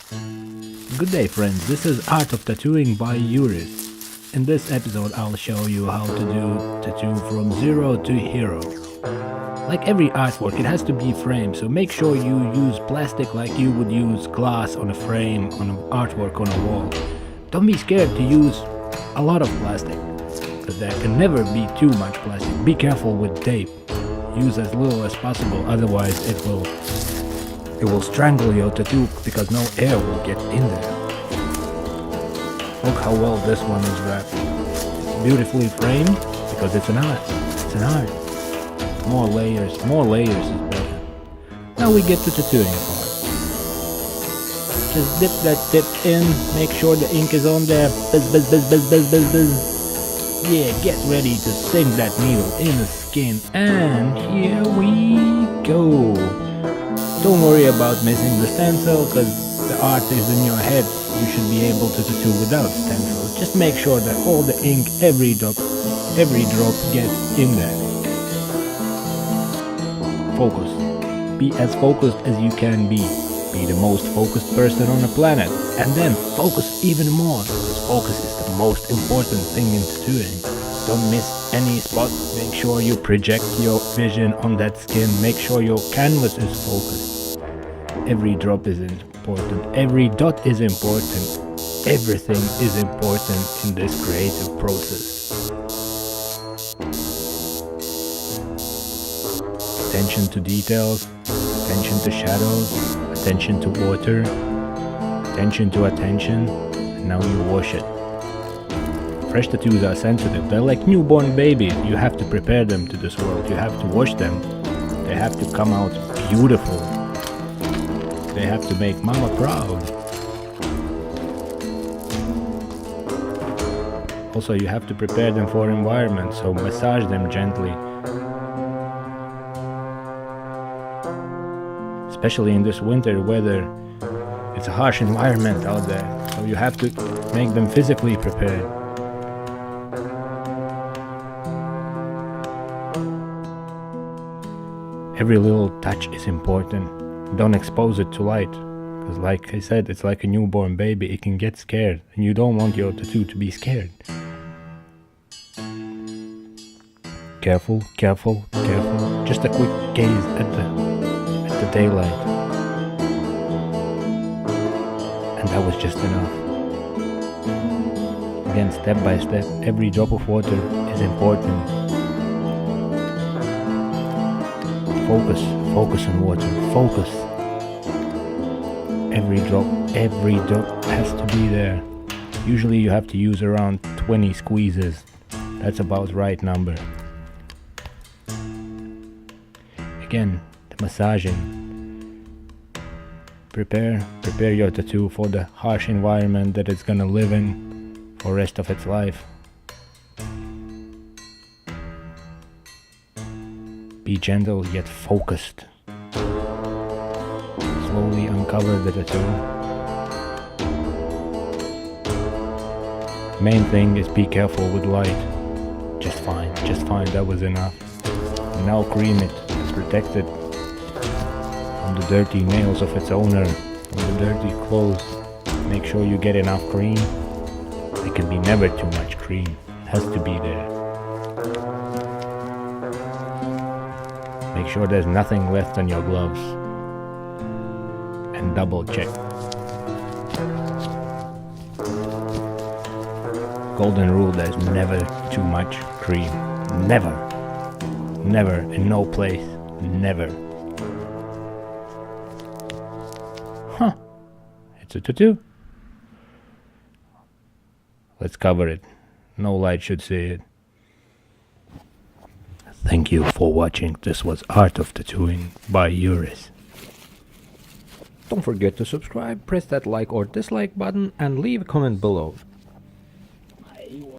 Good day friends, this is Art of Tattooing by Juris. In this episode I'll show you how to do tattoo from zero to hero. Like every artwork, it has to be framed, so make sure you use plastic like you would use glass on a frame, on an artwork on a wall. Don't be scared to use a lot of plastic, because there can never be too much plastic. Be careful with tape. Use as little as possible, otherwise it will strangle your tattoo because no air will get in there. Look how well this one is wrapped. It's beautifully framed because it's an art. It's an art. More layers is better. Now we get to tattooing part. Just dip that tip in, make sure the ink is on there. Buzz, buzz, buzz, buzz, buzz, buzz, buzz. Yeah, get ready to sink that needle in the skin. And here we go. Don't worry about missing the stencil, because the art is in your head. You should be able to tattoo without stencil. Just make sure that all the ink, every drop gets in there. Focus. Be as focused as you can be. Be the most focused person on the planet. And then focus even more, because focus is the most important thing in tattooing. Don't miss any spot. Make sure you project your vision on that skin. Make sure your canvas is focused. Every drop is important. Every dot is important. Everything is important in this creative process. Attention to details, attention to shadows, attention to water, attention to attention, and now you wash it. Fresh tattoos are sensitive. They're like newborn babies. You have to prepare them to this world. You have to wash them. They have to come out beautiful. They have to make mama proud. Also, you have to prepare them for environment, so massage them gently. Especially in this winter weather, it's a harsh environment out there, so you have to make them physically prepared. Every little touch is important. Don't expose it to light, because like I said, it's like a newborn baby. It can get scared, and you don't want your tattoo to be scared. Careful, careful, careful. Just a quick gaze at the daylight. And that was just enough. Again, step by step, every drop of water is important. Focus on water, focus. Every drop has to be there. Usually you have to use around 20 squeezes. That's about right number. Again, the massaging. Prepare your tattoo for the harsh environment that it's gonna live in for the rest of its life. Be gentle yet focused. Slowly uncover the tattoo. Main thing is be careful with light. Just fine, that was enough. And now cream it, protect it from the dirty nails of its owner, from the dirty clothes. Make sure you get enough cream. There can be never too much cream. It has to be there. Make sure there's nothing left on your gloves. And double check. Golden rule, there's never too much cream. Never. Never, in no place. Never. Huh. It's a tattoo. Let's cover it. No light should see it. Thank you for watching. This was Art of Tattooing by Juris. Don't forget to subscribe, press that like or dislike button, and leave a comment below.